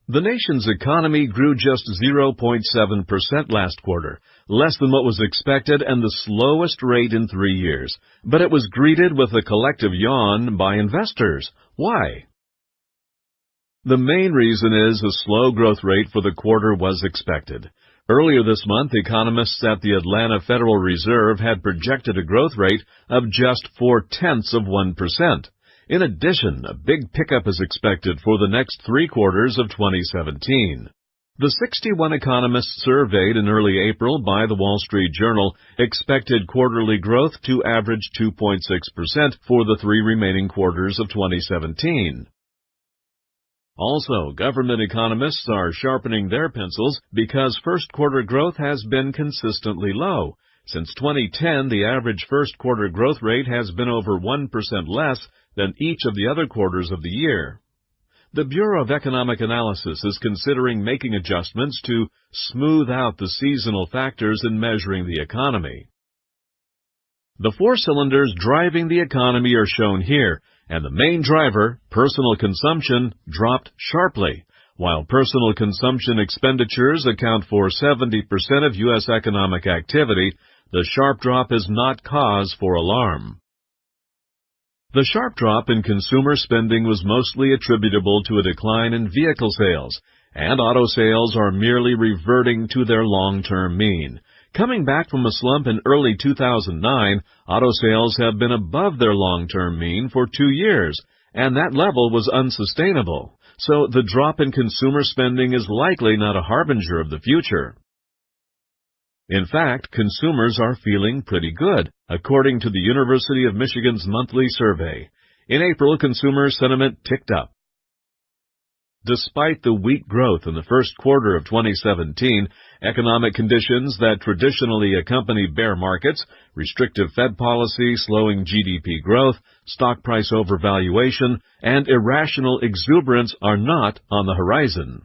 The nation's economy grew just 0.7% last quarter, less than what was expected and the slowest rate in 3 years. But it was greeted with a collective yawn by investors. Why? The main reason is a slow growth rate for the quarter was expected. Earlier this month, economists at the Atlanta Federal Reserve had projected a growth rate of just 0.4%. In addition, a big pickup is expected for the next 3 quarters of 2017. The 61 economists surveyed in early April by the Wall Street Journal expected quarterly growth to average 2.6% for the 3 remaining quarters of 2017. Also, government economists are sharpening their pencils because first quarter growth has been consistently low. Since 2010, the average first quarter growth rate has been over 1% less than each of the other quarters of the year. The Bureau of Economic Analysis is considering making adjustments to smooth out the seasonal factors in measuring the economy. The 4 cylinders driving the economy are shown here, and the main driver, personal consumption, dropped sharply. While personal consumption expenditures account for 70% of U.S. economic activity, the sharp drop is not cause for alarm. The sharp drop in consumer spending was mostly attributable to a decline in vehicle sales, and auto sales are merely reverting to their long-term mean. Coming back from a slump in early 2009, auto sales have been above their long-term mean for 2 years, and that level was unsustainable. So the drop in consumer spending is likely not a harbinger of the future. In fact, consumers are feeling pretty good, according to the University of Michigan's monthly survey. In April, consumer sentiment ticked up. Despite the weak growth in the first quarter of 2017, economic conditions that traditionally accompany bear markets, restrictive Fed policy slowing GDP growth, stock price overvaluation, and irrational exuberance are not on the horizon.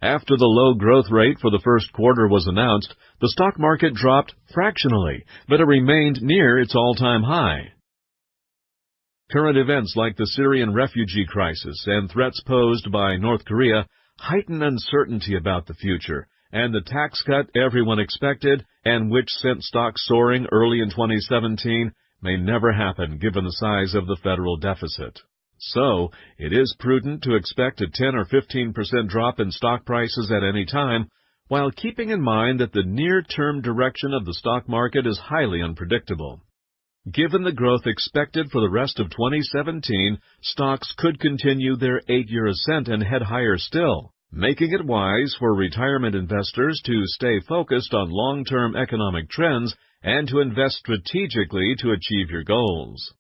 After the low growth rate for the first quarter was announced, the stock market dropped fractionally, but it remained near its all-time high. Current events like the Syrian refugee crisis and threats posed by North Korea heighten uncertainty about the future, and the tax cut everyone expected and which sent stocks soaring early in 2017 may never happen given the size of the federal deficit. So, it is prudent to expect a 10 or 15% drop in stock prices at any time, while keeping in mind that the near-term direction of the stock market is highly unpredictable. Given the growth expected for the rest of 2017, stocks could continue their 8-year ascent and head higher still, making it wise for retirement investors to stay focused on long-term economic trends and to invest strategically to achieve your goals.